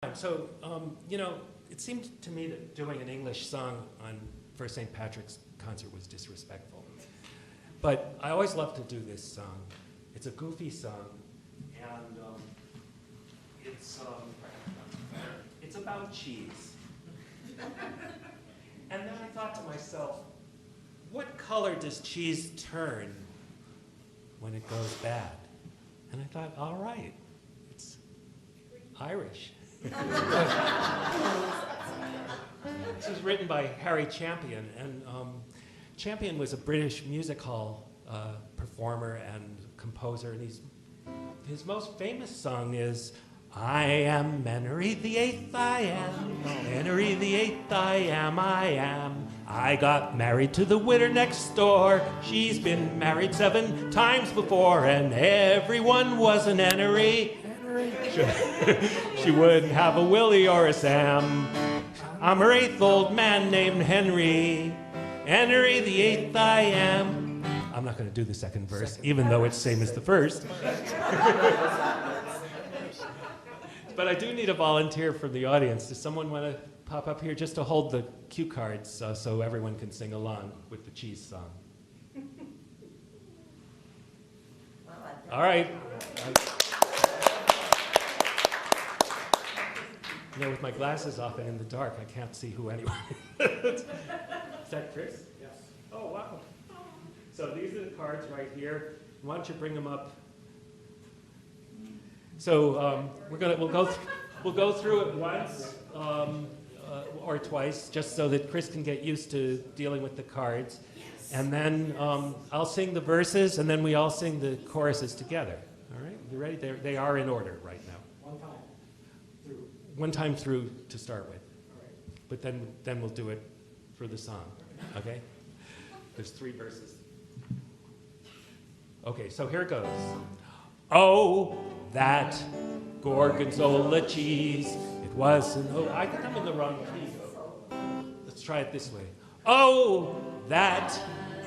So, it seemed to me that doing an English song for St. Patrick's concert was disrespectful. But I always love to do this song. It's a goofy song, and it's about cheese. And then I thought to myself, what color does cheese turn when it goes bad? And I thought, all right, it's Irish. This was written by Harry Champion, and Champion was a British music hall performer and composer, and his most famous song is I am Henry the Eighth, I am Henry the Eighth, I am. I got married to the widow next door. She's been married 7 times before, and everyone was an Henry. She wouldn't have a Willie or a Sam. I'm her 8th old man named Henry. Henry the 8th I am. I'm not going to do the second verse, even though it's same as the first. But I do need a volunteer from the audience. Does someone want to pop up here just to hold the cue cards so everyone can sing along with the cheese song? All right. With my glasses off and in the dark, I can't see who anyone is. Is that Chris? Yes. Oh, wow. So these are the cards right here. Why don't you bring them up? So we'll go through it once or twice, just so that Chris can get used to dealing with the cards. Yes. And then I'll sing the verses, and then we all sing the choruses together. All right? You ready? They are in order right now. One time through to start with. All right. But then we'll do it for the song. Okay? There's 3 verses. Okay, so here it goes. Oh, that Gorgonzola cheese. It wasn't. Oh, I think I'm in the wrong key. Let's try it this way. Oh, that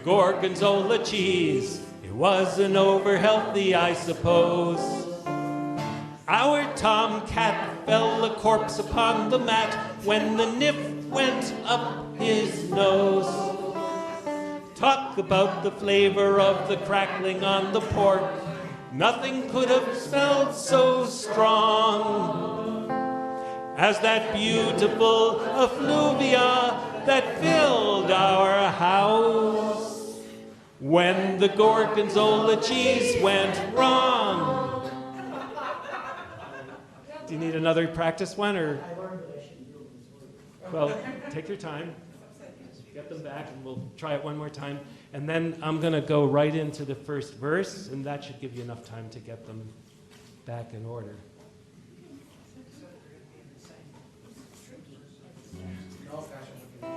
Gorgonzola cheese. It wasn't over healthy, I suppose. Our tomcat fell a corpse upon the mat when the nip went up his nose. Talk about the flavor of the crackling on the pork. Nothing could have smelled so strong as that beautiful effluvia that filled our house when the Gorgonzola cheese went wrong. Do you need another practice one, or? I learned that I shouldn't do this word. Well, take your time. Get them back, and we'll try it one more time. And then I'm going to go right into the first verse, and that should give you enough time to get them back in order. Yeah,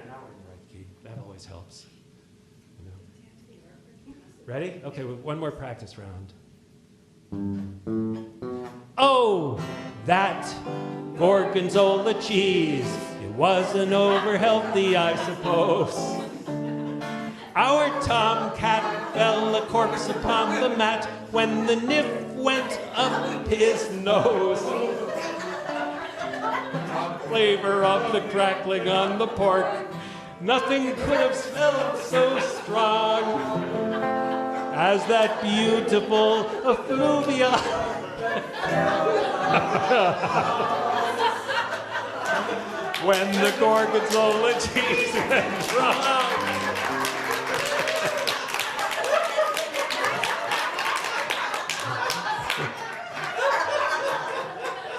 now we're in the right key. That always helps. Ready? Okay, one more practice round. Oh, that Gorgonzola cheese. It wasn't over healthy, I suppose. Our tomcat fell a corpse upon the mat when the nip went up his nose. Flavor of the crackling on the pork. Nothing could have smelled so strong as that beautiful effluvia. When the Gorgonzola cheese went wrong.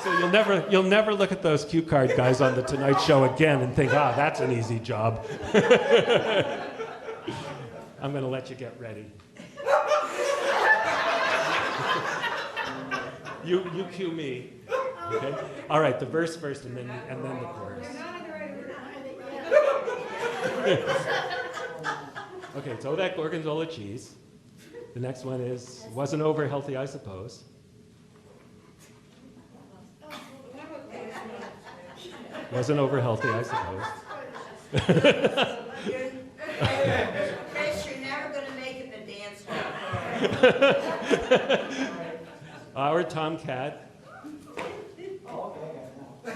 So you'll never look at those cue card guys on the Tonight Show again and think, that's an easy job. I'm going to let you get ready. You cue me. Okay? All right, the verse first and then the chorus. Okay, so that Gorgonzola cheese. The next one is wasn't over healthy, I suppose. Wasn't over healthy, I suppose. Chris, you're never going to make it in the dance hall. Our tomcat, Oh, okay,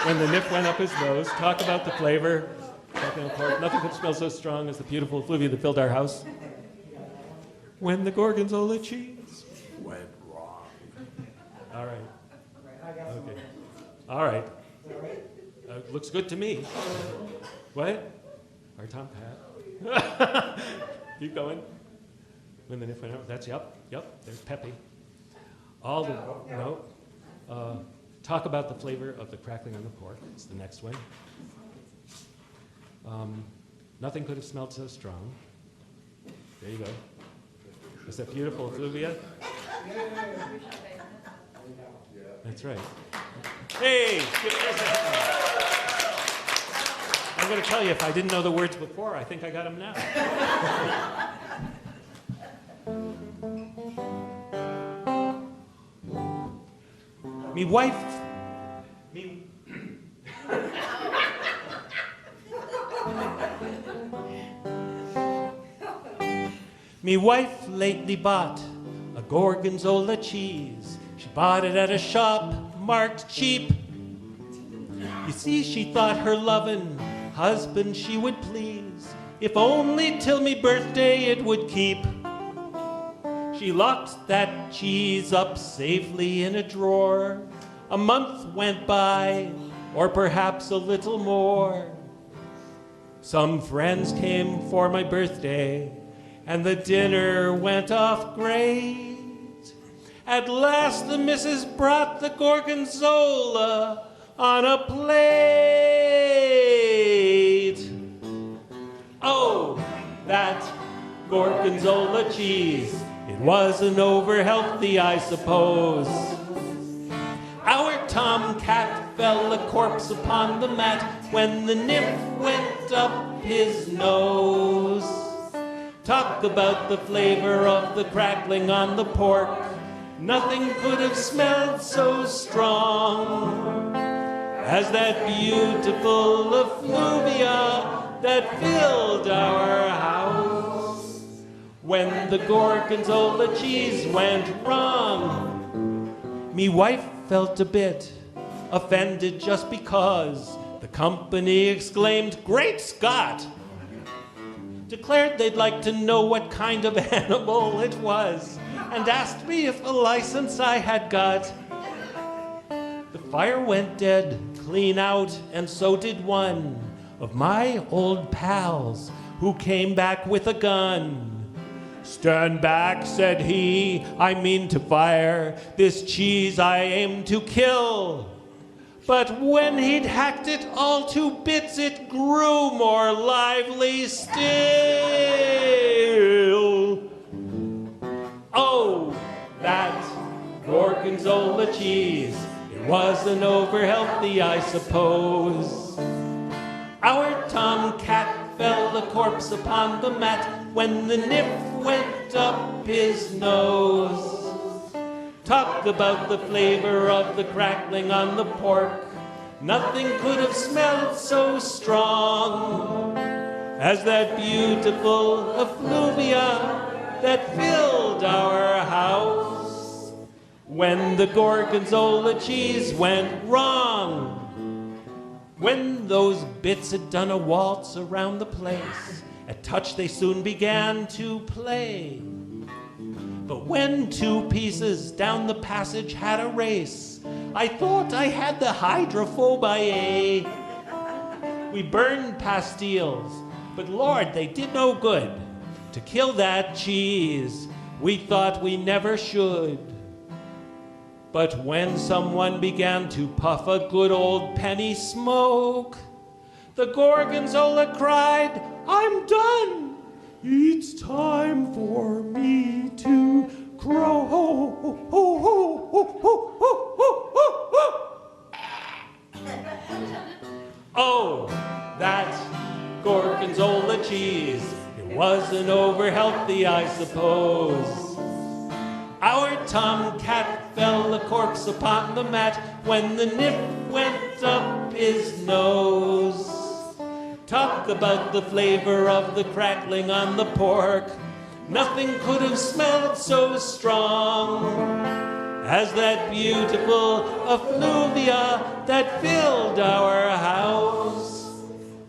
when the nip went up his nose, talk about the flavor. Talking of pork, nothing could smell so strong as the beautiful effluvia that filled our house. When the Gorgonzola cheese went wrong. All right. I got some. Okay. All right. Is that right? Looks good to me. What? Our tomcat. Keep going. When the nip went up, that's yep. There's Peppy. All the no. Talk about the flavor of the crackling on the pork. It's the next one. Nothing could have smelled so strong. There you go. Is that beautiful effluvia? That's right. Hey! I'm going to tell you, if I didn't know the words before, I think I got them now. Me wife. Me. Me wife lately bought a Gorgonzola cheese. She bought it at a shop marked cheap. You see, she thought her lovin' husband she would please, if only till me birthday it would keep. She locked that cheese up safely in a drawer. A month went by, or perhaps a little more. Some friends came for my birthday, and the dinner went off great. At last the missus brought the Gorgonzola on a plate. Oh, that Gorgonzola cheese, it wasn't over healthy, I suppose. Our tomcat fell a corpse upon the mat when the nip went up his nose. Talk about the flavor of the crackling on the pork. Nothing could have smelled so strong as that beautiful effluvia that filled our house. When the Gorgonzola cheese went wrong, me wife felt a bit offended just because the company exclaimed, "Great Scott!" Declared they'd like to know what kind of animal it was, and asked me if a license I had got. The fire went dead clean out, and so did one of my old pals who came back with a gun. "Stand back," said he, "I mean to fire. This cheese I aim to kill." But when he'd hacked it all to bits, it grew more lively still. Oh, that Gorgonzola cheese, it wasn't over healthy, I suppose. Our tomcat fell a corpse upon the mat when the nip went up his nose. Talk about the flavor of the crackling on the pork. Nothing could have smelled so strong as that beautiful effluvia that filled our house. When the Gorgonzola cheese went wrong, when those bits had done a waltz around the place, at touch they soon began to play. But when two pieces down the passage had a race, I thought I had the hydrophobia. We burned pastilles, but Lord, they did no good. To kill that cheese, we thought we never should. But when someone began to puff a good old penny smoke, the Gorgonzola cried, "I'm done. It's time for me to grow." Oh, that Gorgonzola cheese, it wasn't over healthy, I suppose. Our tomcat fell a corpse upon the mat when the nip went up his nose. Talk about the flavor of the crackling on the pork. Nothing could have smelled so strong as that beautiful effluvia that filled our house.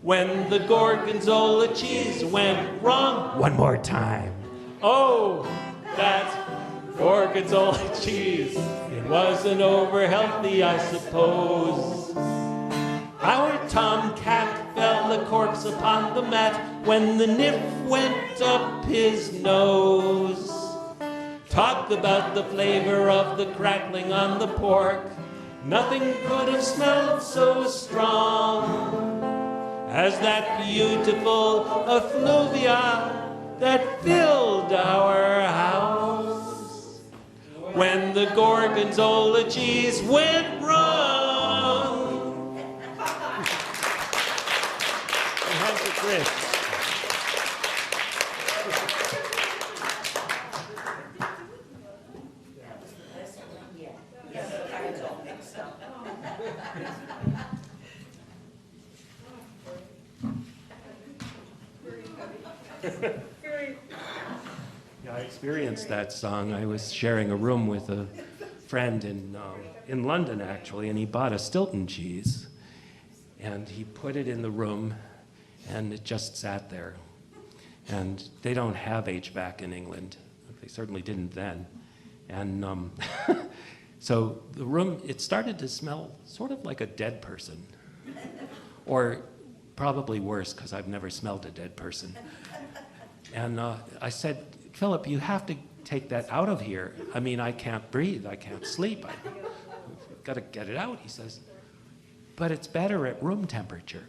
When the Gorgonzola cheese went wrong. One more time. Oh, that Gorgonzola cheese. It wasn't over healthy, I suppose. Our tomcat fell a corpse upon the mat when the nip went up his nose. Talk about the flavor of the crackling on the pork. Nothing could have smelled so strong as that beautiful effluvia that filled our house. When the Gorgonzola cheese went wrong. And hands to Chris. Yeah, I experienced that song. I was sharing a room with a friend in London, actually, and he bought a Stilton cheese. And he put it in the room, and it just sat there. And they don't have HVAC in England. They certainly didn't then. And so the room, it started to smell sort of like a dead person. Or probably worse, because I've never smelled a dead person. And I said, Philip, you have to take that out of here. I mean, I can't breathe, I can't sleep. I've got to get it out. He says, but it's better at room temperature.